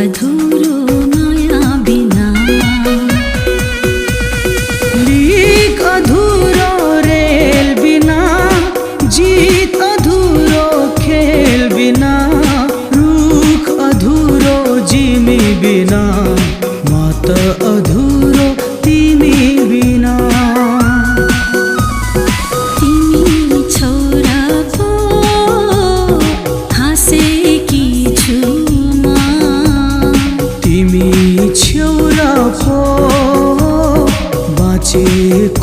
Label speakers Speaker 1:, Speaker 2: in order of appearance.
Speaker 1: अधुरो माया बिना
Speaker 2: leak अधूरो rail बिना जीत अधूरो खेल बिना रुख अधूरो जिमी बिना मात अधूरो तिमी बिना
Speaker 1: तिमी छोरा पो हाँसेकी छु म
Speaker 2: तिमी छेउरा पो बाँचेको